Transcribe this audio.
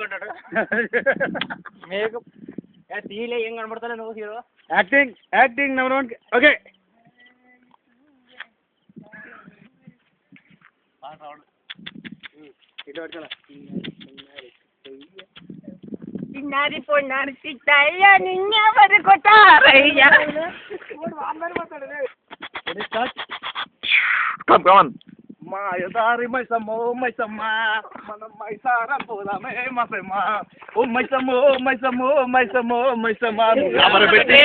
అనుకుంటాడు మేకప్ తీలే ఏం కనబడతా నువ్వు హీరో యాక్టింగ్ నెంబర్ 1 ఓకే చిన్నారి పొన్నారి చిట్టయ్య నిన్నెవరు కొట్టారయ్యా మాయదారి మైసమ్మో మైసమ్మ మనం మైసారం పోదామే మసమ్మ ఓ మైసమ్మో మైసమ్మో మైసమ్మో మైసమ్మ అమరబెట్టి